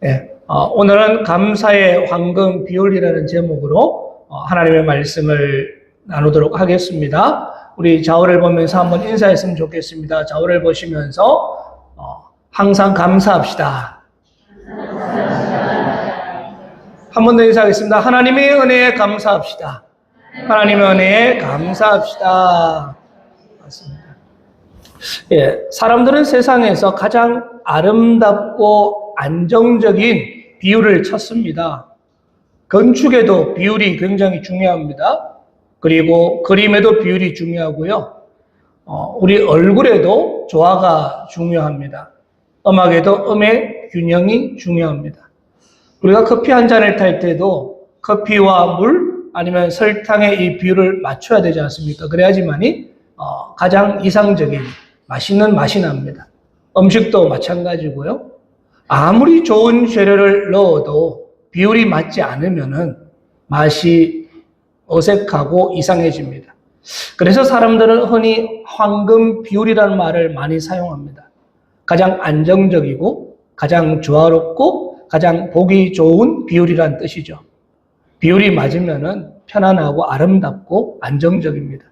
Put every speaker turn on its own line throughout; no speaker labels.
예, 오늘은 감사의 황금 비율이라는 제목으로 하나님의 말씀을 나누도록 하겠습니다. 우리 좌우를 보면서 한번 인사했으면 좋겠습니다. 좌우를 보시면서 항상 감사합시다. 한 번 더 인사하겠습니다. 하나님의 은혜에 감사합시다. 하나님의 은혜에 감사합시다. 맞습니다. 예, 사람들은 세상에서 가장 아름답고 안정적인 비율을 찾습니다. 건축에도 비율이 굉장히 중요합니다. 그리고 그림에도 비율이 중요하고요. 우리 얼굴에도 조화가 중요합니다. 음악에도 음의 균형이 중요합니다. 우리가 커피 한 잔을 탈 때도 커피와 물 아니면 설탕의 이 비율을 맞춰야 되지 않습니까? 그래야지만이 가장 이상적인 맛있는 맛이 납니다. 음식도 마찬가지고요. 아무리 좋은 재료를 넣어도 비율이 맞지 않으면은 맛이 어색하고 이상해집니다. 그래서 사람들은 흔히 황금 비율이라는 말을 많이 사용합니다. 가장 안정적이고 가장 조화롭고 가장 보기 좋은 비율이란 뜻이죠. 비율이 맞으면은 편안하고 아름답고 안정적입니다.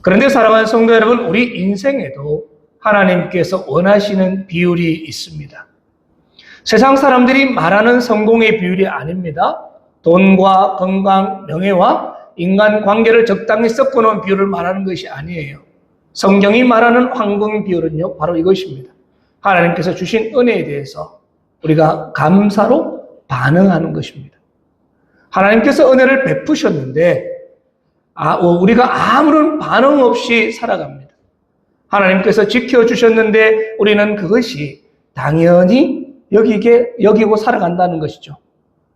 그런데 사랑하는 성도 여러분, 우리 인생에도 하나님께서 원하시는 비율이 있습니다. 세상 사람들이 말하는 성공의 비율이 아닙니다. 돈과 건강, 명예와 인간관계를 적당히 섞어놓은 비율을 말하는 것이 아니에요. 성경이 말하는 황금 비율은요, 바로 이것입니다. 하나님께서 주신 은혜에 대해서 우리가 감사로 반응하는 것입니다. 하나님께서 은혜를 베푸셨는데 우리가 아무런 반응 없이 살아갑니다. 하나님께서 지켜주셨는데 우리는 그것이 당연히 여기고 살아간다는 것이죠.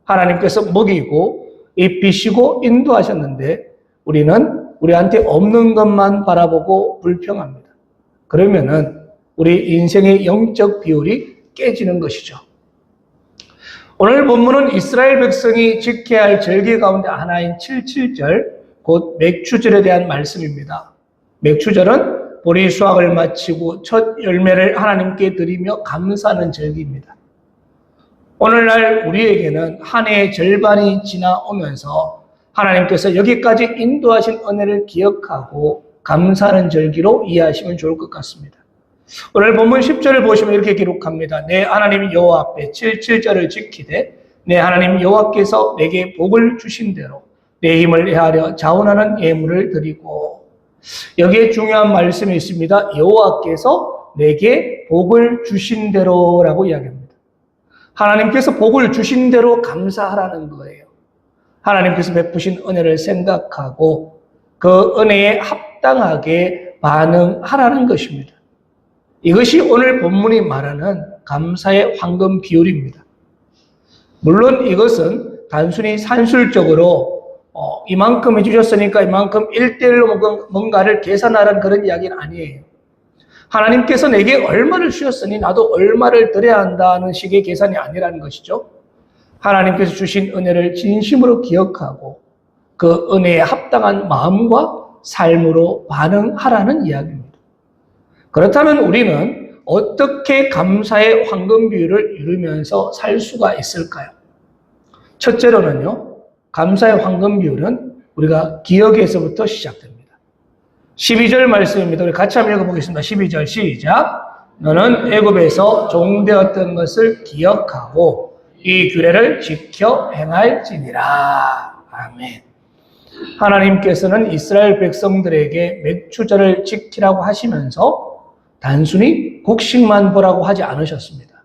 하나님께서 먹이고 입히시고 인도하셨는데 우리는 우리한테 없는 것만 바라보고 불평합니다. 그러면은 우리 인생의 영적 비율이 깨지는 것이죠. 오늘 본문은 이스라엘 백성이 지켜야 할 절기 가운데 하나인 77절, 곧 맥추절에 대한 말씀입니다. 맥추절은 보리 수확을 마치고 첫 열매를 하나님께 드리며 감사하는 절기입니다. 오늘날 우리에게는 한 해의 절반이 지나오면서 하나님께서 여기까지 인도하신 은혜를 기억하고 감사하는 절기로 이해하시면 좋을 것 같습니다. 오늘 본문 10절을 보시면 이렇게 기록합니다. 내 하나님 여호와 앞에 77절을 지키되 내 하나님 여호와께서 내게 복을 주신 대로 내 힘을 헤아려 자원하는 예물을 드리고, 여기에 중요한 말씀이 있습니다. 여호와께서 내게 복을 주신 대로라고 이야기합니다. 하나님께서 복을 주신 대로 감사하라는 거예요. 하나님께서 베푸신 은혜를 생각하고 그 은혜에 합당하게 반응하라는 것입니다. 이것이 오늘 본문이 말하는 감사의 황금 비율입니다. 물론 이것은 단순히 산술적으로 이만큼 해주셨으니까 이만큼 1대1로 뭔가를 계산하라는 그런 이야기는 아니에요. 하나님께서 내게 얼마를 주셨으니 나도 얼마를 드려야 한다는 식의 계산이 아니라는 것이죠. 하나님께서 주신 은혜를 진심으로 기억하고 그 은혜에 합당한 마음과 삶으로 반응하라는 이야기입니다. 그렇다면 우리는 어떻게 감사의 황금 비율을 이루면서 살 수가 있을까요? 첫째로는요, 감사의 황금 비율은 우리가 기억에서부터 시작됩니다. 12절 말씀입니다. 우리 같이 한번 읽어보겠습니다. 12절 시작. 너는 애굽에서 종되었던 것을 기억하고 이 규례를 지켜 행할지니라. 아멘. 하나님께서는 이스라엘 백성들에게 맥추절을 지키라고 하시면서 단순히 곡식만 보라고 하지 않으셨습니다.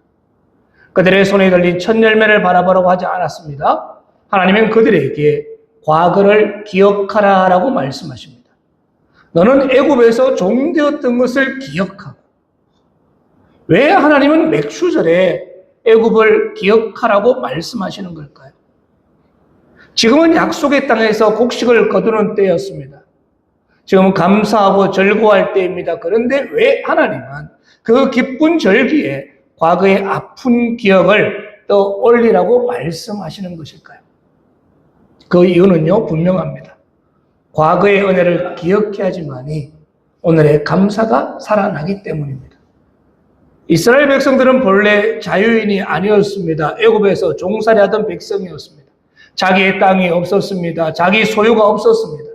그들의 손에 들린 첫 열매를 바라보라고 하지 않았습니다. 하나님은 그들에게 과거를 기억하라라고 말씀하십니다. 너는 애굽에서 종되었던 것을 기억하고. 왜 하나님은 맥추절에 애굽을 기억하라고 말씀하시는 걸까요? 지금은 약속의 땅에서 곡식을 거두는 때였습니다. 지금은 감사하고 즐거워할 때입니다. 그런데 왜 하나님은 그 기쁜 절기에 과거의 아픈 기억을 떠올리라고 말씀하시는 것일까요? 그 이유는요, 분명합니다. 과거의 은혜를 기억해야지만이 오늘의 감사가 살아나기 때문입니다. 이스라엘 백성들은 본래 자유인이 아니었습니다. 애굽에서 종살이하던 백성이었습니다. 자기의 땅이 없었습니다. 자기 소유가 없었습니다.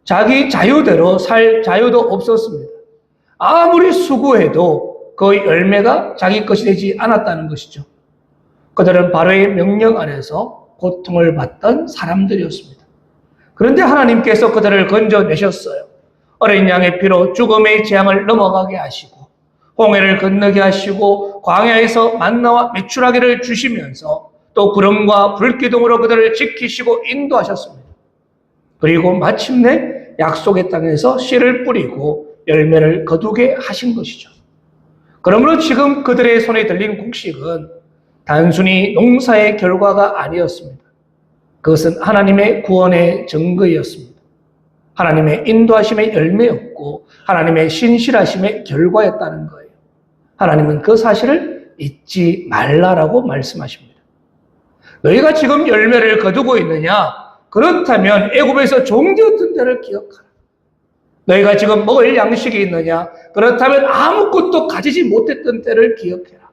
자기 자유대로 살 자유도 없었습니다. 아무리 수고해도 그 열매가 자기 것이 되지 않았다는 것이죠. 그들은 바로의 명령 아래서 고통을 받던 사람들이었습니다. 그런데 하나님께서 그들을 건져내셨어요. 어린 양의 피로 죽음의 재앙을 넘어가게 하시고 홍해를 건너게 하시고 광야에서 만나와 메추라기를 주시면서 또 구름과 불기둥으로 그들을 지키시고 인도하셨습니다. 그리고 마침내 약속의 땅에서 씨를 뿌리고 열매를 거두게 하신 것이죠. 그러므로 지금 그들의 손에 들린 곡식은 단순히 농사의 결과가 아니었습니다. 그것은 하나님의 구원의 증거였습니다. 하나님의 인도하심의 열매였고 하나님의 신실하심의 결과였다는 거예요. 하나님은 그 사실을 잊지 말라라고 말씀하십니다. 너희가 지금 열매를 거두고 있느냐? 그렇다면 애굽에서 종되었던 때를 기억하라. 너희가 지금 먹을 양식이 있느냐? 그렇다면 아무것도 가지지 못했던 때를 기억해라.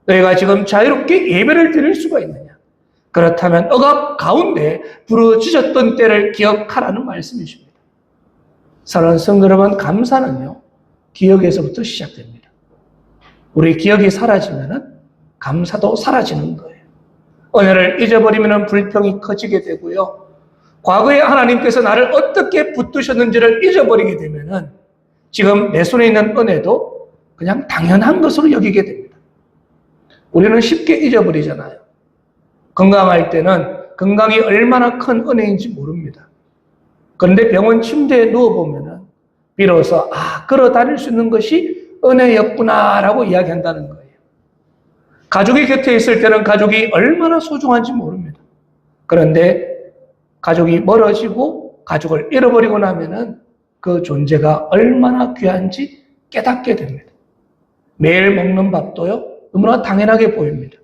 너희가 지금 자유롭게 예배를 드릴 수가 있느냐? 그렇다면 억압 가운데 부르짖었던 때를 기억하라는 말씀이십니다. 사랑하는 성도 여러분, 감사는요, 기억에서부터 시작됩니다. 우리 기억이 사라지면 감사도 사라지는 거예요. 은혜를 잊어버리면 불평이 커지게 되고요. 과거에 하나님께서 나를 어떻게 붙드셨는지를 잊어버리게 되면 지금 내 손에 있는 은혜도 그냥 당연한 것으로 여기게 됩니다. 우리는 쉽게 잊어버리잖아요. 건강할 때는 건강이 얼마나 큰 은혜인지 모릅니다. 그런데 병원 침대에 누워보면 비로소 걸어 다닐 수 있는 것이 은혜였구나라고 이야기한다는 거예요. 가족이 곁에 있을 때는 가족이 얼마나 소중한지 모릅니다. 그런데 가족이 멀어지고 가족을 잃어버리고 나면은 그 존재가 얼마나 귀한지 깨닫게 됩니다. 매일 먹는 밥도요, 너무나 당연하게 보입니다.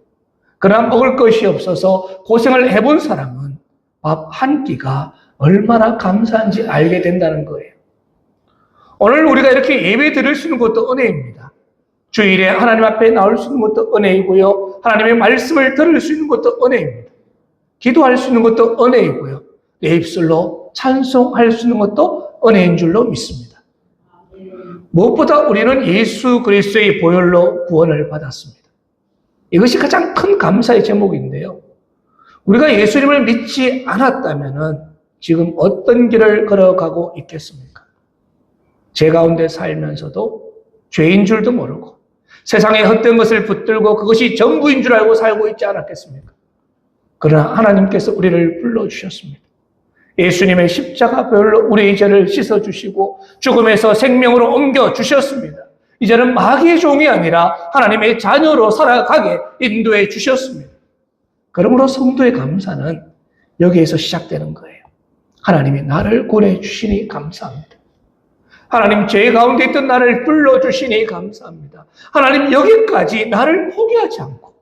그러나 먹을 것이 없어서 고생을 해본 사람은 밥 한 끼가 얼마나 감사한지 알게 된다는 거예요. 오늘 우리가 이렇게 예배 드릴 수 있는 것도 은혜입니다. 주일에 하나님 앞에 나올 수 있는 것도 은혜이고요. 하나님의 말씀을 들을 수 있는 것도 은혜입니다. 기도할 수 있는 것도 은혜이고요. 내 입술로 찬송할 수 있는 것도 은혜인 줄로 믿습니다. 무엇보다 우리는 예수 그리스도의 보혈로 구원을 받았습니다. 이것이 가장 큰 감사의 제목인데요. 우리가 예수님을 믿지 않았다면 지금 어떤 길을 걸어가고 있겠습니까? 죄 가운데 살면서도 죄인 줄도 모르고 세상의 헛된 것을 붙들고 그것이 전부인 줄 알고 살고 있지 않았겠습니까? 그러나 하나님께서 우리를 불러주셨습니다. 예수님의 십자가 보혈로 우리의 죄를 씻어주시고 죽음에서 생명으로 옮겨주셨습니다. 이제는 마귀의 종이 아니라 하나님의 자녀로 살아가게 인도해 주셨습니다. 그러므로 성도의 감사는 여기에서 시작되는 거예요. 하나님이 나를 구원해 주시니 감사합니다. 하나님 죄 가운데 있던 나를 불러주시니 감사합니다. 하나님 여기까지 나를 포기하지 않고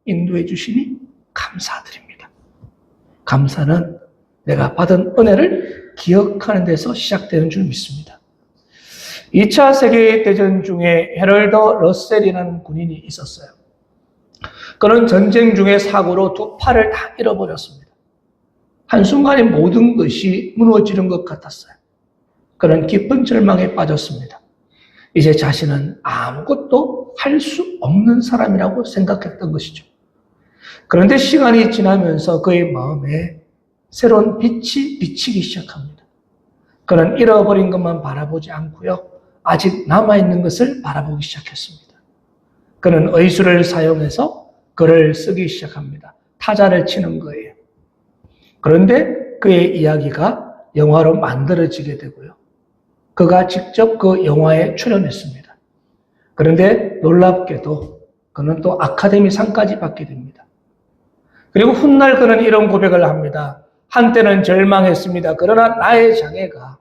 인도해 주시니 감사드립니다. 감사는 내가 받은 은혜를 기억하는 데서 시작되는 줄 믿습니다. 2차 세계대전 중에 헤럴드 러셀이라는 군인이 있었어요. 그는 전쟁 중에 사고로 두 팔을 다 잃어버렸습니다. 한순간에 모든 것이 무너지는 것 같았어요. 그는 깊은 절망에 빠졌습니다. 이제 자신은 아무것도 할 수 없는 사람이라고 생각했던 것이죠. 그런데 시간이 지나면서 그의 마음에 새로운 빛이 비치기 시작합니다. 그는 잃어버린 것만 바라보지 않고요. 아직 남아있는 것을 바라보기 시작했습니다. 그는 의술을 사용해서 글을 쓰기 시작합니다. 타자를 치는 거예요. 그런데 그의 이야기가 영화로 만들어지게 되고요. 그가 직접 그 영화에 출연했습니다. 그런데 놀랍게도 그는 또 아카데미 상까지 받게 됩니다. 그리고 훗날 그는 이런 고백을 합니다. 한때는 절망했습니다. 그러나 나의 장애가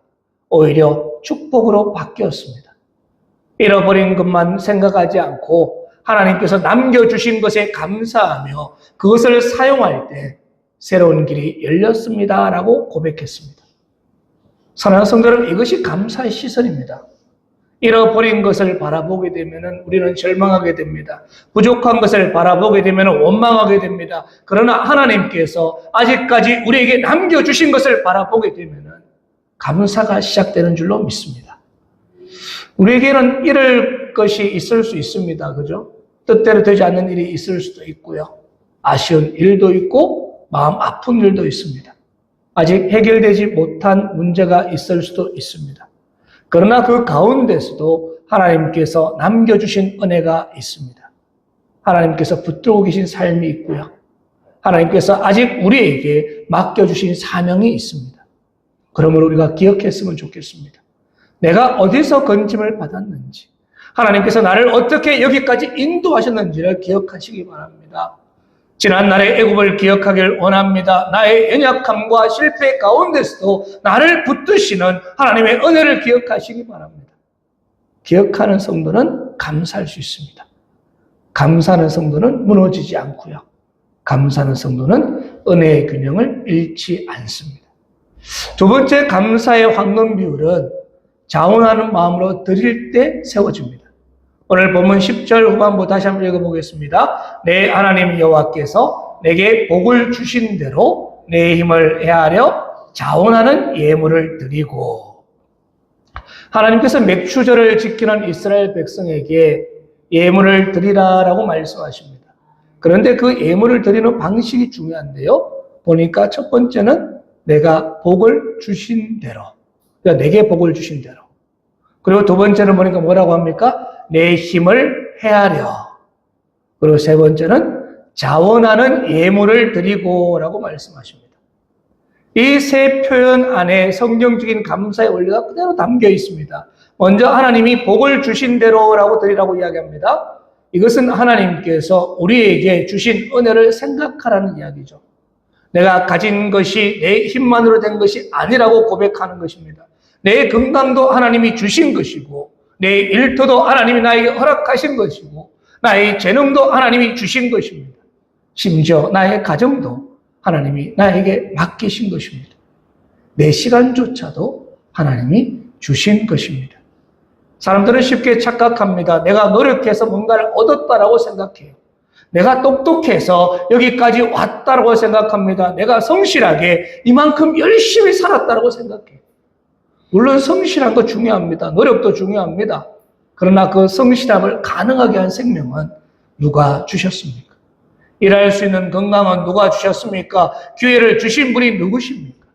오히려 축복으로 바뀌었습니다. 잃어버린 것만 생각하지 않고 하나님께서 남겨주신 것에 감사하며 그것을 사용할 때 새로운 길이 열렸습니다. 라고 고백했습니다. 사랑하는 성도 여러분, 이것이 감사의 시선입니다. 잃어버린 것을 바라보게 되면 우리는 절망하게 됩니다. 부족한 것을 바라보게 되면 원망하게 됩니다. 그러나 하나님께서 아직까지 우리에게 남겨주신 것을 바라보게 되면 감사가 시작되는 줄로 믿습니다. 우리에게는 잃을 것이 있을 수 있습니다. 그죠? 뜻대로 되지 않는 일이 있을 수도 있고요. 아쉬운 일도 있고 마음 아픈 일도 있습니다. 아직 해결되지 못한 문제가 있을 수도 있습니다. 그러나 그 가운데서도 하나님께서 남겨주신 은혜가 있습니다. 하나님께서 붙들고 계신 삶이 있고요. 하나님께서 아직 우리에게 맡겨주신 사명이 있습니다. 그러므로 우리가 기억했으면 좋겠습니다. 내가 어디서 건짐을 받았는지, 하나님께서 나를 어떻게 여기까지 인도하셨는지를 기억하시기 바랍니다. 지난날의 애굽을 기억하길 원합니다. 나의 연약함과 실패 가운데서도 나를 붙드시는 하나님의 은혜를 기억하시기 바랍니다. 기억하는 성도는 감사할 수 있습니다. 감사하는 성도는 무너지지 않고요. 감사하는 성도는 은혜의 균형을 잃지 않습니다. 두 번째 감사의 황금 비율은 자원하는 마음으로 드릴 때 세워집니다. 오늘 본문 10절 후반부 다시 한번 읽어보겠습니다. 내 하나님 여호와께서 내게 복을 주신 대로 내 힘을 헤아려 자원하는 예물을 드리고. 하나님께서 맥추절을 지키는 이스라엘 백성에게 예물을 드리라라고 말씀하십니다. 그런데 그 예물을 드리는 방식이 중요한데요. 보니까 첫 번째는 내가 복을 주신 대로. 그러니까 내게 복을 주신 대로. 그리고 두 번째는 보니까 뭐라고 합니까? 내 힘을 헤아려. 그리고 세 번째는 자원하는 예물을 드리고라고 말씀하십니다. 이 세 표현 안에 성경적인 감사의 원리가 그대로 담겨 있습니다. 먼저 하나님이 복을 주신 대로라고 드리라고 이야기합니다. 이것은 하나님께서 우리에게 주신 은혜를 생각하라는 이야기죠. 내가 가진 것이 내 힘만으로 된 것이 아니라고 고백하는 것입니다. 내 건강도 하나님이 주신 것이고, 내 일터도 하나님이 나에게 허락하신 것이고, 나의 재능도 하나님이 주신 것입니다. 심지어 나의 가정도 하나님이 나에게 맡기신 것입니다. 내 시간조차도 하나님이 주신 것입니다. 사람들은 쉽게 착각합니다. 내가 노력해서 뭔가를 얻었다라고 생각해요. 내가 똑똑해서 여기까지 왔다라고 생각합니다. 내가 성실하게 이만큼 열심히 살았다라고 생각해요. 물론 성실한 거 중요합니다. 노력도 중요합니다. 그러나 그 성실함을 가능하게 한 생명은 누가 주셨습니까? 일할 수 있는 건강은 누가 주셨습니까? 기회를 주신 분이 누구십니까?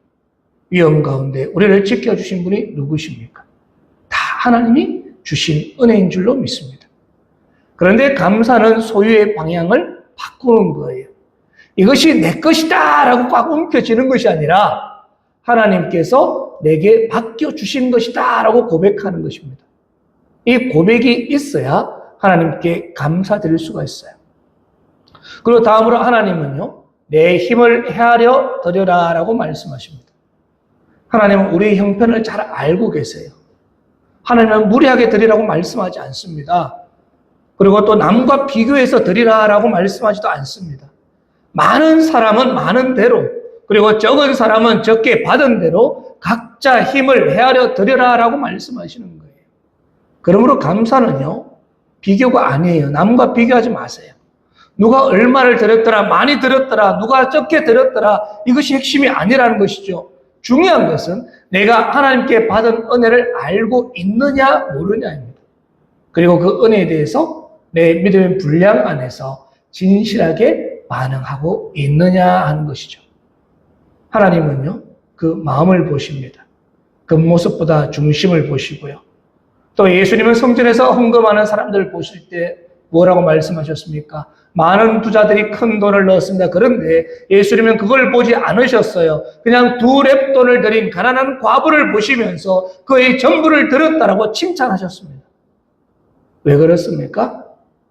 위험 가운데 우리를 지켜주신 분이 누구십니까? 다 하나님이 주신 은혜인 줄로 믿습니다. 그런데 감사는 소유의 방향을 바꾸는 거예요. 이것이 내 것이다 라고 꽉 움켜쥐는 것이 아니라 하나님께서 내게 맡겨주신 것이다 라고 고백하는 것입니다. 이 고백이 있어야 하나님께 감사드릴 수가 있어요. 그리고 다음으로 하나님은요, 내 힘을 헤아려 드려라 라고 말씀하십니다. 하나님은 우리의 형편을 잘 알고 계세요. 하나님은 무리하게 드리라고 말씀하지 않습니다. 그리고 또 남과 비교해서 드리라 라고 말씀하지도 않습니다. 많은 사람은 많은 대로, 그리고 적은 사람은 적게 받은 대로 각자 힘을 헤아려 드려라 라고 말씀하시는 거예요. 그러므로 감사는요, 비교가 아니에요. 남과 비교하지 마세요. 누가 얼마를 드렸더라, 많이 드렸더라, 누가 적게 드렸더라, 이것이 핵심이 아니라는 것이죠. 중요한 것은 내가 하나님께 받은 은혜를 알고 있느냐 모르냐입니다. 그리고 그 은혜에 대해서 내 믿음의 분량 안에서 진실하게 반응하고 있느냐 하는 것이죠. 하나님은요, 그 마음을 보십니다. 그 모습보다 중심을 보시고요. 또 예수님은 성전에서 헌금하는 사람들을 보실 때 뭐라고 말씀하셨습니까? 많은 부자들이 큰 돈을 넣었습니다. 그런데 예수님은 그걸 보지 않으셨어요. 그냥 2렙돈을 드린 가난한 과부를 보시면서 그의 전부를 드렸다라고 칭찬하셨습니다. 왜 그렇습니까?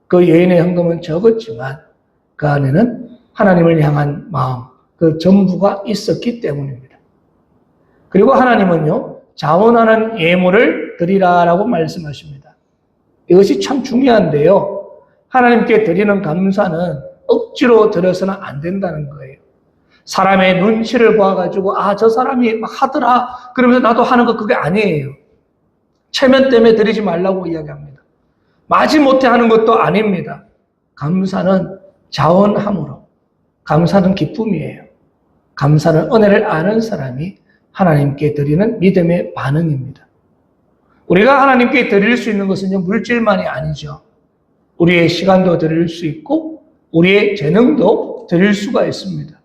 그 여인의 헌금은 적었지만 그 안에는 하나님을 향한 마음, 그 전부가 있었기 때문입니다. 그리고 하나님은요, 자원하는 예물을 드리라라고 말씀하십니다. 이것이 참 중요한데요. 하나님께 드리는 감사는 억지로 드려서는 안 된다는 거예요. 사람의 눈치를 봐가지고 저 사람이 막 하더라 그러면서 나도 하는 거 그게 아니에요. 체면 때문에 드리지 말라고 이야기합니다. 마지못해 하는 것도 아닙니다. 감사는 자원함으로, 감사는 기쁨이에요. 감사는 은혜를 아는 사람이 하나님께 드리는 믿음의 반응입니다. 우리가 하나님께 드릴 수 있는 것은요, 물질만이 아니죠. 우리의 시간도 드릴 수 있고 우리의 재능도 드릴 수가 있습니다.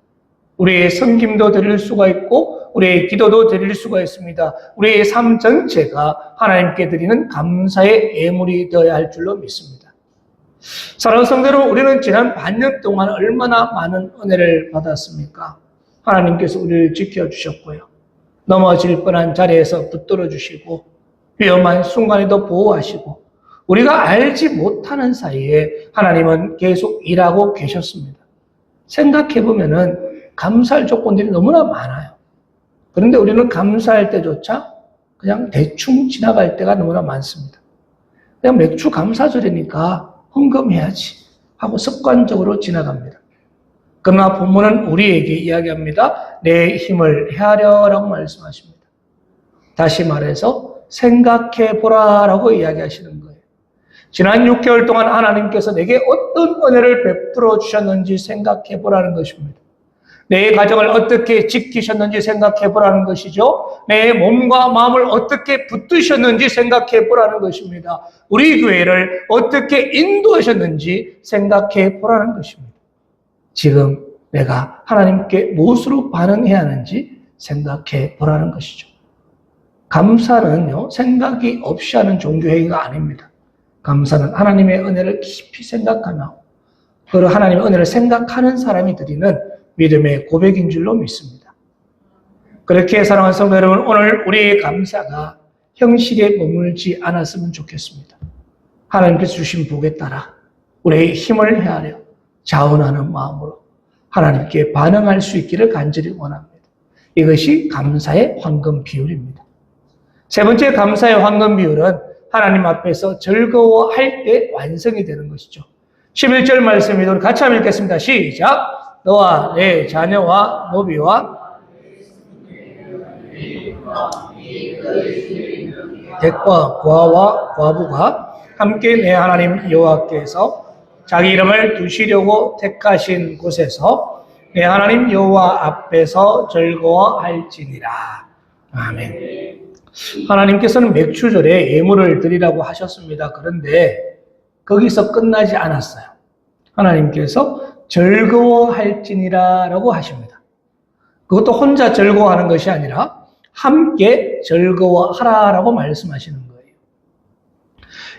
우리의 섬김도 드릴 수가 있고 우리의 기도도 드릴 수가 있습니다. 우리의 삶 전체가 하나님께 드리는 감사의 예물이 되어야 할 줄로 믿습니다. 사랑하는 성도 여러분, 우리는 지난 반년 동안 얼마나 많은 은혜를 받았습니까? 하나님께서 우리를 지켜주셨고요. 넘어질 뻔한 자리에서 붙들어 주시고 위험한 순간에도 보호하시고 우리가 알지 못하는 사이에 하나님은 계속 일하고 계셨습니다. 생각해보면은 감사할 조건들이 너무나 많아요. 그런데 우리는 감사할 때조차 그냥 대충 지나갈 때가 너무나 많습니다. 그냥 맥주 감사절이니까 헌금해야지 하고 습관적으로 지나갑니다. 그러나 본문은 우리에게 이야기합니다. 내 힘을 헤아려라고 말씀하십니다. 다시 말해서 생각해보라 라고 이야기하시는 거예요. 지난 6개월 동안 하나님께서 내게 어떤 은혜를 베풀어 주셨는지 생각해보라는 것입니다. 내 가정을 어떻게 지키셨는지 생각해보라는 것이죠. 내 몸과 마음을 어떻게 붙드셨는지 생각해보라는 것입니다. 우리 교회를 어떻게 인도하셨는지 생각해보라는 것입니다. 지금 내가 하나님께 무엇으로 반응해야 하는지 생각해보라는 것이죠. 감사는요, 생각이 없이 하는 종교행위가 아닙니다. 감사는 하나님의 은혜를 깊이 생각하며 그 하나님의 은혜를 생각하는 사람이 드리는 믿음의 고백인 줄로 믿습니다. 그렇게 사랑하는 성도 여러분, 오늘 우리의 감사가 형식에 머물지 않았으면 좋겠습니다. 하나님께서 주신 복에 따라 우리의 힘을 헤아려 자원하는 마음으로 하나님께 반응할 수 있기를 간절히 원합니다. 이것이 감사의 황금 비율입니다. 세 번째 감사의 황금 비율은 하나님 앞에서 즐거워할 때 완성이 되는 것이죠. 11절 말씀입니다. 우리 같이 한번 읽겠습니다. 시작! 너와 내 자녀와 노비와 객과 고아와 과부가 함께 내 하나님 여호와께서 자기 이름을 두시려고 택하신 곳에서 내 하나님 여호와 앞에서 즐거워할지니라. 아멘. 하나님께서는 맥추절에 예물을 드리라고 하셨습니다. 그런데 거기서 끝나지 않았어요. 하나님께서 즐거워할지니라 라고 하십니다. 그것도 혼자 즐거워하는 것이 아니라 함께 즐거워하라 라고 말씀하시는 거예요.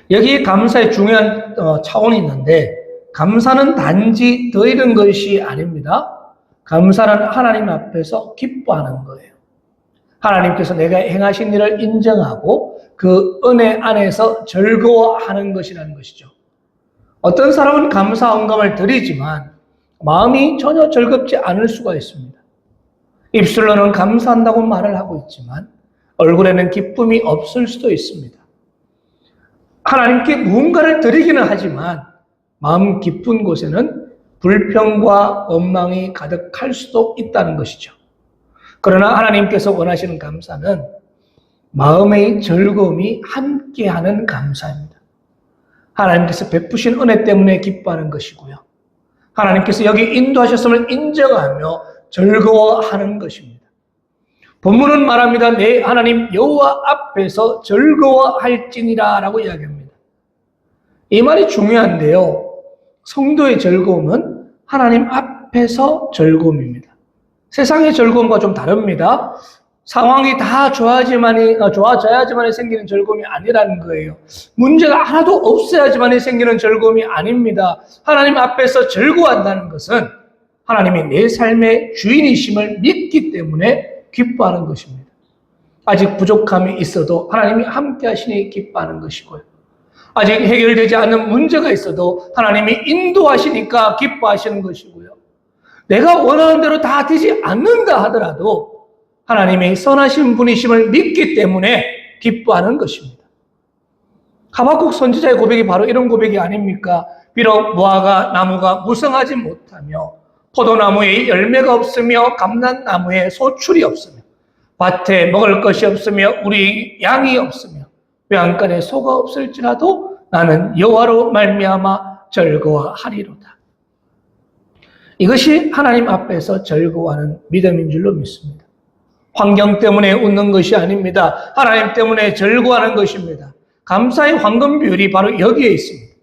여기 감사의 중요한 차원이 있는데, 감사는 단지 드리는 것이 아닙니다. 감사는 하나님 앞에서 기뻐하는 거예요. 하나님께서 내가 행하신 일을 인정하고 그 은혜 안에서 즐거워하는 것이라는 것이죠. 어떤 사람은 감사 헌금을 드리지만 마음이 전혀 즐겁지 않을 수가 있습니다. 입술로는 감사한다고 말을 하고 있지만 얼굴에는 기쁨이 없을 수도 있습니다. 하나님께 무언가를 드리기는 하지만 마음 깊은 곳에는 불평과 원망이 가득할 수도 있다는 것이죠. 그러나 하나님께서 원하시는 감사는 마음의 즐거움이 함께하는 감사입니다. 하나님께서 베푸신 은혜 때문에 기뻐하는 것이고요. 하나님께서 여기 인도하셨음을 인정하며 즐거워하는 것입니다. 본문은 말합니다. 내 하나님 여호와 앞에서 즐거워할지니라 라고 이야기합니다. 이 말이 중요한데요. 성도의 즐거움은 하나님 앞에서 즐거움입니다. 세상의 즐거움과 좀 다릅니다. 상황이 다 좋아져야지만 생기는 즐거움이 아니라는 거예요. 문제가 하나도 없어야지만 생기는 즐거움이 아닙니다. 하나님 앞에서 즐거워한다는 것은 하나님이 내 삶의 주인이심을 믿기 때문에 기뻐하는 것입니다. 아직 부족함이 있어도 하나님이 함께 하시니 기뻐하는 것이고요. 아직 해결되지 않는 문제가 있어도 하나님이 인도하시니까 기뻐하시는 것이고요. 내가 원하는 대로 다 되지 않는다 하더라도 하나님의 선하신 분이심을 믿기 때문에 기뻐하는 것입니다. 하박국 선지자의 고백이 바로 이런 고백이 아닙니까? 비록 무화과 나무가 무성하지 못하며 포도나무에 열매가 없으며 감람나무에 소출이 없으며 밭에 먹을 것이 없으며 우리 양이 없으며 외양간에 소가 없을지라도 나는 여호와로 말미암아 즐거워하리로다. 이것이 하나님 앞에서 즐거워하는 믿음인 줄로 믿습니다. 환경 때문에 웃는 것이 아닙니다. 하나님 때문에 즐거워하는 것입니다. 감사의 황금 비율이 바로 여기에 있습니다.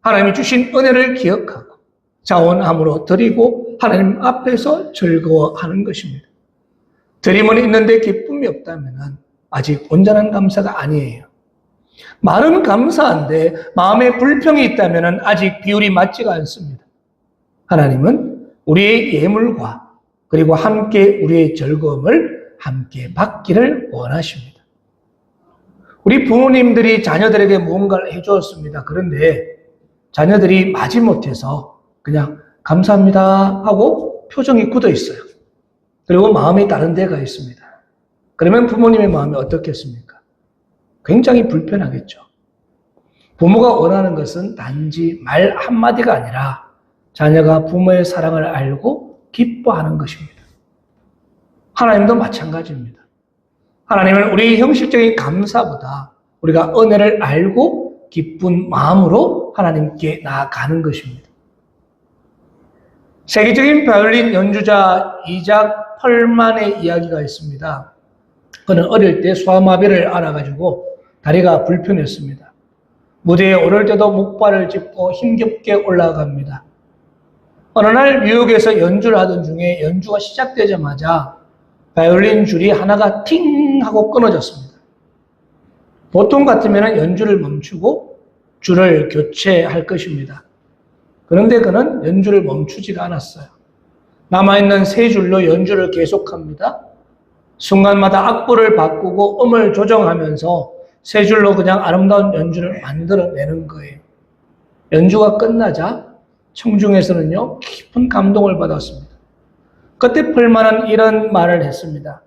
하나님이 주신 은혜를 기억하고 자원함으로 드리고 하나님 앞에서 즐거워하는 것입니다. 드림은 있는데 기쁨이 없다면 아직 온전한 감사가 아니에요. 말은 감사한데 마음에 불평이 있다면 아직 비율이 맞지가 않습니다. 하나님은 우리의 예물과 그리고 함께 우리의 즐거움을 함께 받기를 원하십니다. 우리 부모님들이 자녀들에게 무언가를 해주었습니다. 그런데 자녀들이 마지못해서 그냥 감사합니다 하고 표정이 굳어 있어요. 그리고 마음이 다른 데가 있습니다. 그러면 부모님의 마음이 어떻겠습니까? 굉장히 불편하겠죠. 부모가 원하는 것은 단지 말 한마디가 아니라 자녀가 부모의 사랑을 알고 기뻐하는 것입니다. 하나님도 마찬가지입니다. 하나님은 우리의 형식적인 감사보다 우리가 은혜를 알고 기쁜 마음으로 하나님께 나아가는 것입니다. 세계적인 바이올린 연주자 이작 펄만의 이야기가 있습니다. 그는 어릴 때 소아마비를 앓아가지고 다리가 불편했습니다. 무대에 오를 때도 목발을 짚고 힘겹게 올라갑니다. 어느 날 뉴욕에서 연주를 하던 중에 연주가 시작되자마자 바이올린 줄이 하나가 팅 하고 끊어졌습니다. 보통 같으면 연주를 멈추고 줄을 교체할 것입니다. 그런데 그는 연주를 멈추지가 않았어요. 남아있는 세 줄로 연주를 계속합니다. 순간마다 악보를 바꾸고 음을 조정하면서 세 줄로 그냥 아름다운 연주를 만들어내는 거예요. 연주가 끝나자 청중에서는요, 깊은 감동을 받았습니다. 그때 펄만은 이런 말을 했습니다.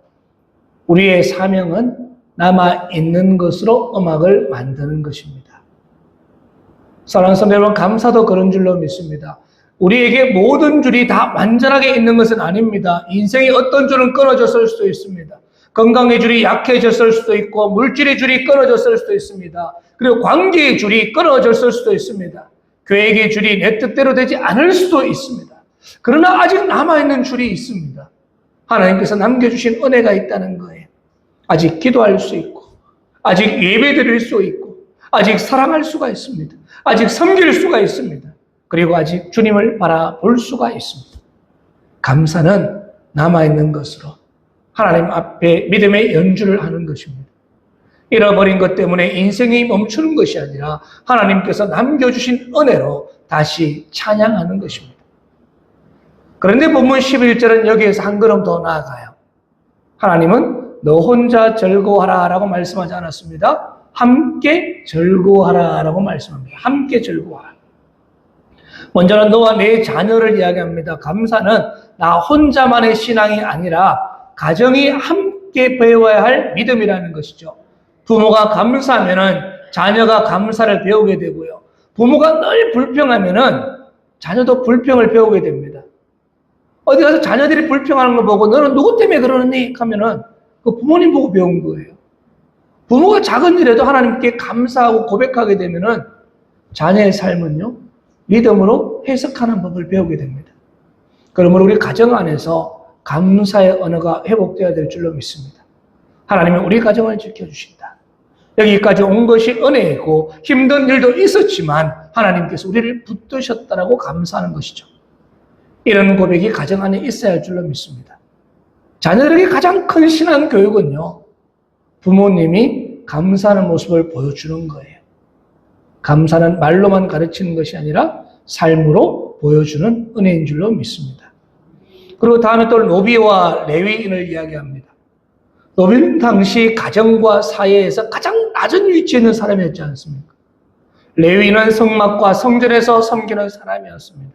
우리의 사명은 남아있는 것으로 음악을 만드는 것입니다. 사랑하는 성도 여러분, 감사도 그런 줄로 믿습니다. 우리에게 모든 줄이 다 완전하게 있는 것은 아닙니다. 인생의 어떤 줄은 끊어졌을 수도 있습니다. 건강의 줄이 약해졌을 수도 있고 물질의 줄이 끊어졌을 수도 있습니다. 그리고 관계의 줄이 끊어졌을 수도 있습니다. 계획의 줄이 내 뜻대로 되지 않을 수도 있습니다. 그러나 아직 남아있는 줄이 있습니다. 하나님께서 남겨주신 은혜가 있다는 거예요. 아직 기도할 수 있고 아직 예배드릴 수 있고 아직 사랑할 수가 있습니다. 아직 섬길 수가 있습니다. 그리고 아직 주님을 바라볼 수가 있습니다. 감사는 남아있는 것으로 하나님 앞에 믿음의 연주를 하는 것입니다. 잃어버린 것 때문에 인생이 멈추는 것이 아니라 하나님께서 남겨주신 은혜로 다시 찬양하는 것입니다. 그런데 본문 11절은 여기에서 한 걸음 더 나아가요. 하나님은 너 혼자 즐거워하라 라고 말씀하지 않았습니다. 함께 즐거워하라 라고 말씀합니다. 함께 즐거워하라. 먼저는 너와 내 자녀를 이야기합니다. 감사는 나 혼자만의 신앙이 아니라 가정이 함께 배워야 할 믿음이라는 것이죠. 부모가 감사하면은 자녀가 감사를 배우게 되고요. 부모가 늘 불평하면은 자녀도 불평을 배우게 됩니다. 어디 가서 자녀들이 불평하는 거 보고 너는 누구 때문에 그러니? 하면은 그 부모님 보고 배운 거예요. 부모가 작은 일에도 하나님께 감사하고 고백하게 되면은 자녀의 삶은요, 믿음으로 해석하는 법을 배우게 됩니다. 그러므로 우리 가정 안에서 감사의 언어가 회복되어야 될 줄로 믿습니다. 하나님은 우리 가정을 지켜주신다. 여기까지 온 것이 은혜이고 힘든 일도 있었지만 하나님께서 우리를 붙드셨다라고 감사하는 것이죠. 이런 고백이 가정 안에 있어야 할 줄로 믿습니다. 자녀들에게 가장 큰 신앙 교육은요, 부모님이 감사하는 모습을 보여주는 거예요. 감사는 말로만 가르치는 것이 아니라 삶으로 보여주는 은혜인 줄로 믿습니다. 그리고 다음에 또 노비와 레위인을 이야기합니다. 노비는 당시 가정과 사회에서 가장 낮은 위치에 있는 사람이었지 않습니까? 레위인은 성막과 성전에서 섬기는 사람이었습니다.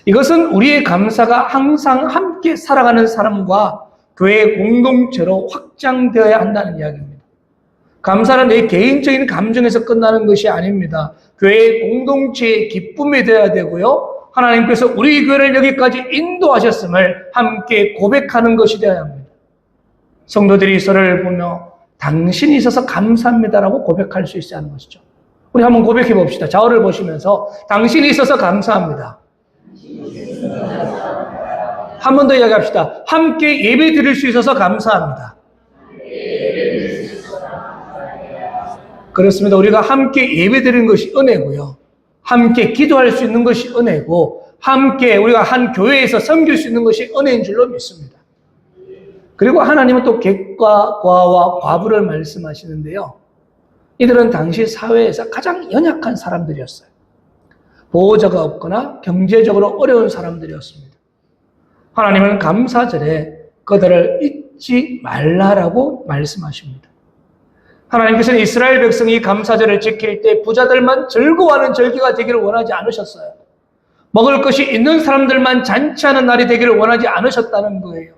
이것은 우리의 감사가 항상 함께 살아가는 사람과 교회의 공동체로 확장되어야 한다는 이야기입니다. 감사는 내 개인적인 감정에서 끝나는 것이 아닙니다. 교회의 공동체의 기쁨이 되어야 되고요. 하나님께서 우리 교회를 여기까지 인도하셨음을 함께 고백하는 것이 되어야 합니다. 성도들이 서로를 보며 당신이 있어서 감사합니다라고 고백할 수 있어야 하는 것이죠. 우리 한번 고백해 봅시다. 자어를 보시면서 당신이 있어서 감사합니다. 한 번 더 이야기합시다. 함께 예배 드릴 수 있어서 감사합니다. 그렇습니다. 우리가 함께 예배 드리는 것이 은혜고요. 함께 기도할 수 있는 것이 은혜고, 함께 우리가 한 교회에서 섬길 수 있는 것이 은혜인 줄로 믿습니다. 그리고 하나님은 또 객과 과와 과부를 말씀하시는데요. 이들은 당시 사회에서 가장 연약한 사람들이었어요. 보호자가 없거나 경제적으로 어려운 사람들이었습니다. 하나님은 감사절에 그들을 잊지 말라라고 말씀하십니다. 하나님께서는 이스라엘 백성이 감사절을 지킬 때 부자들만 즐거워하는 절기가 되기를 원하지 않으셨어요. 먹을 것이 있는 사람들만 잔치하는 날이 되기를 원하지 않으셨다는 거예요.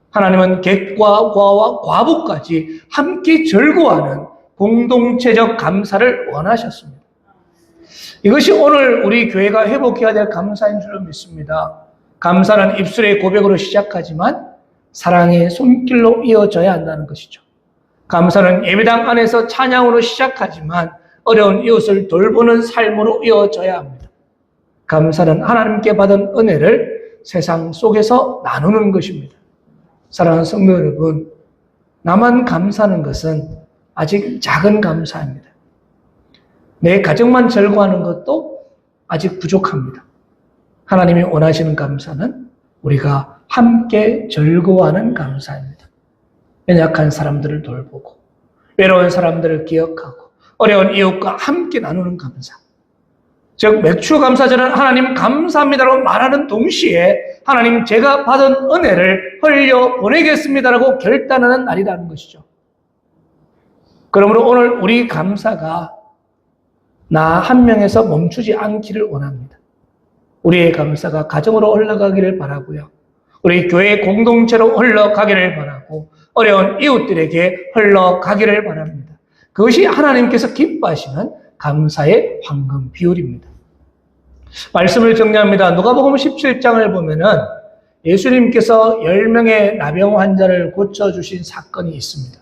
하나님은 객과 과와 과부까지 함께 즐거워하는 공동체적 감사를 원하셨습니다. 이것이 오늘 우리 교회가 회복해야 될 감사인 줄로 믿습니다. 감사는 입술의 고백으로 시작하지만 사랑의 손길로 이어져야 한다는 것이죠. 감사는 예배당 안에서 찬양으로 시작하지만 어려운 이웃을 돌보는 삶으로 이어져야 합니다. 감사는 하나님께 받은 은혜를 세상 속에서 나누는 것입니다. 사랑하는 성도 여러분, 나만 감사하는 것은 아직 작은 감사입니다. 내 가정만 즐거워하는 것도 아직 부족합니다. 하나님이 원하시는 감사는 우리가 함께 즐거워하는 감사입니다. 연약한 사람들을 돌보고 외로운 사람들을 기억하고 어려운 이웃과 함께 나누는 감사. 즉 맥주 감사절은 하나님 감사합니다라고 말하는 동시에 하나님 제가 받은 은혜를 흘려 보내겠습니다라고 결단하는 날이라는 것이죠. 그러므로 오늘 우리 감사가 나 한 명에서 멈추지 않기를 원합니다. 우리의 감사가 가정으로 흘러가기를 바라고요. 우리 교회 공동체로 흘러가기를 바라고 어려운 이웃들에게 흘러가기를 바랍니다. 그것이 하나님께서 기뻐하시는 감사의 황금 비율입니다. 말씀을 정리합니다. 누가복음 17장을 보면은 예수님께서 10명의 나병 환자를 고쳐주신 사건이 있습니다.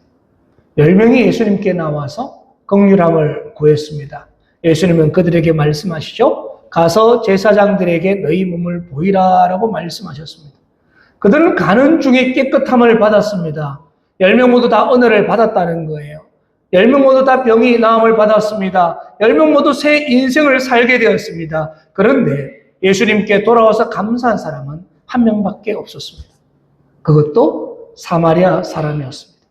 10명이 예수님께 나와서 긍휼함을 구했습니다. 예수님은 그들에게 말씀하시죠. 가서 제사장들에게 너희 몸을 보이라라고 말씀하셨습니다. 그들은 가는 중에 깨끗함을 받았습니다. 10명 모두 다 은혜를 받았다는 거예요. 10명 모두 다 병이 나음을 받았습니다. 10명 모두 새 인생을 살게 되었습니다. 그런데 예수님께 돌아와서 감사한 사람은 한 명밖에 없었습니다. 그것도 사마리아 사람이었습니다.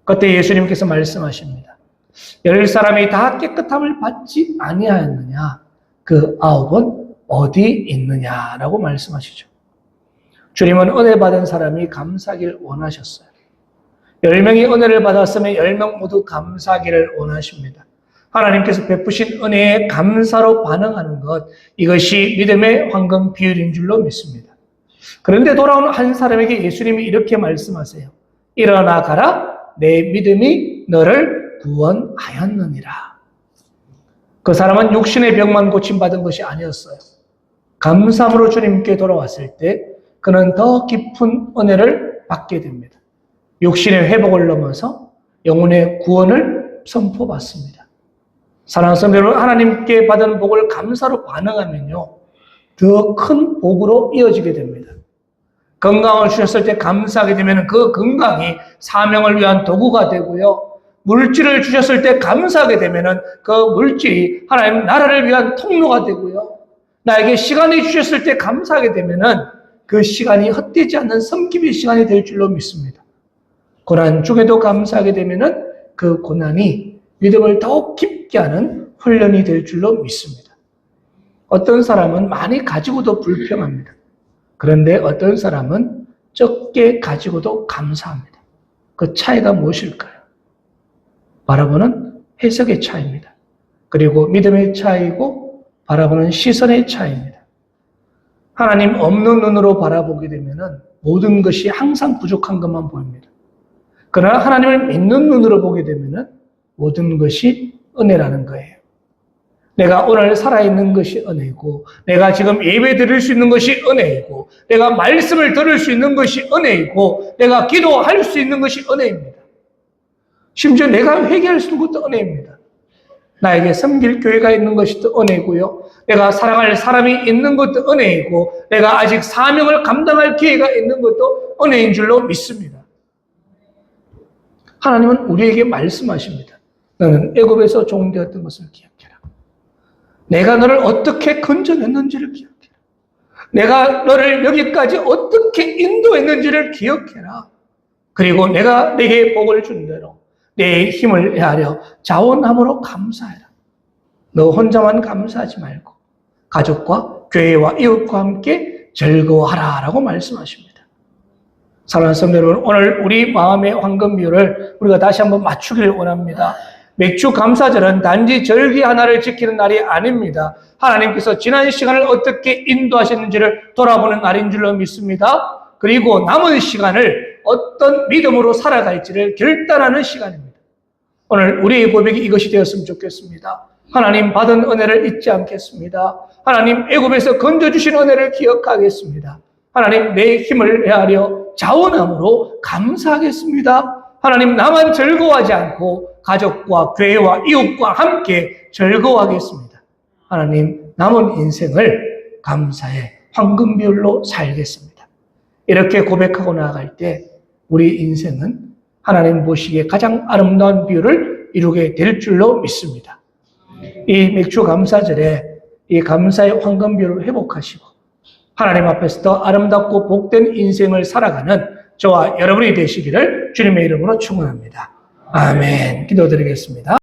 그때 예수님께서 말씀하십니다. 10사람이 다 깨끗함을 받지 아니하였느냐? 그 9은 어디 있느냐라고 말씀하시죠. 주님은 은혜 받은 사람이 감사하기를 원하셨어요. 10명이 은혜를 받았으면 10명 모두 감사하기를 원하십니다. 하나님께서 베푸신 은혜에 감사로 반응하는 것, 이것이 믿음의 황금 비율인 줄로 믿습니다. 그런데 돌아온 한 사람에게 예수님이 이렇게 말씀하세요. 일어나 가라, 내 믿음이 너를 구원하였느니라. 그 사람은 육신의 병만 고침받은 것이 아니었어요. 감사함으로 주님께 돌아왔을 때 그는 더 깊은 은혜를 받게 됩니다. 육신의 회복을 넘어서 영혼의 구원을 선포받습니다. 사랑하는 성도 여러분, 하나님께 받은 복을 감사로 반응하면요, 더 큰 복으로 이어지게 됩니다. 건강을 주셨을 때 감사하게 되면 그 건강이 사명을 위한 도구가 되고요. 물질을 주셨을 때 감사하게 되면 그 물질이 하나님 나라를 위한 통로가 되고요. 나에게 시간이 주셨을 때 감사하게 되면 그 시간이 헛되지 않는 섬김의 시간이 될 줄로 믿습니다. 고난 중에도 감사하게 되면 그 고난이 믿음을 더욱 깊게 하는 훈련이 될 줄로 믿습니다. 어떤 사람은 많이 가지고도 불평합니다. 그런데 어떤 사람은 적게 가지고도 감사합니다. 그 차이가 무엇일까요? 바라보는 해석의 차이입니다. 그리고 믿음의 차이고 바라보는 시선의 차이입니다. 하나님 없는 눈으로 바라보게 되면 모든 것이 항상 부족한 것만 보입니다. 그러나 하나님을 믿는 눈으로 보게 되면 모든 것이 은혜라는 거예요. 내가 오늘 살아있는 것이 은혜고, 내가 지금 예배 드릴 수 있는 것이 은혜이고, 내가 말씀을 들을 수 있는 것이 은혜이고, 내가 기도할 수 있는 것이 은혜입니다. 심지어 내가 회개할 수 있는 것도 은혜입니다. 나에게 섬길 교회가 있는 것이 또 은혜고요. 내가 사랑할 사람이 있는 것도 은혜이고 내가 아직 사명을 감당할 기회가 있는 것도 은혜인 줄로 믿습니다. 하나님은 우리에게 말씀하십니다. 너는 애굽에서 종되었던 것을 기억해라. 내가 너를 어떻게 건져냈는지를 기억해라. 내가 너를 여기까지 어떻게 인도했는지를 기억해라. 그리고 내가 내게 복을 준 대로 내 힘을 헤아려 자원함으로 감사해라. 너 혼자만 감사하지 말고 가족과 교회와 이웃과 함께 즐거워하라 라고 말씀하십니다. 사랑하는 성도 여러분, 오늘 우리 마음의 황금 비율을 우리가 다시 한번 맞추기를 원합니다. 맥주 감사절은 단지 절기 하나를 지키는 날이 아닙니다. 하나님께서 지난 시간을 어떻게 인도하셨는지를 돌아보는 날인 줄로 믿습니다. 그리고 남은 시간을 어떤 믿음으로 살아갈지를 결단하는 시간입니다. 오늘 우리의 고백이 이것이 되었으면 좋겠습니다. 하나님 받은 은혜를 잊지 않겠습니다. 하나님 애굽에서 건져주신 은혜를 기억하겠습니다. 하나님 내 힘을 헤아려 자원함으로 감사하겠습니다. 하나님 나만 즐거워하지 않고 가족과 교회와 이웃과 함께 즐거워하겠습니다. 하나님 남은 인생을 감사의 황금 비율로 살겠습니다. 이렇게 고백하고 나아갈 때 우리 인생은 하나님 보시기에 가장 아름다운 비율을 이루게 될 줄로 믿습니다. 이 맥주 감사절에 이 감사의 황금 비율을 회복하시고 하나님 앞에서 더 아름답고 복된 인생을 살아가는 저와 여러분이 되시기를 주님의 이름으로 축원합니다. 아멘. 기도드리겠습니다.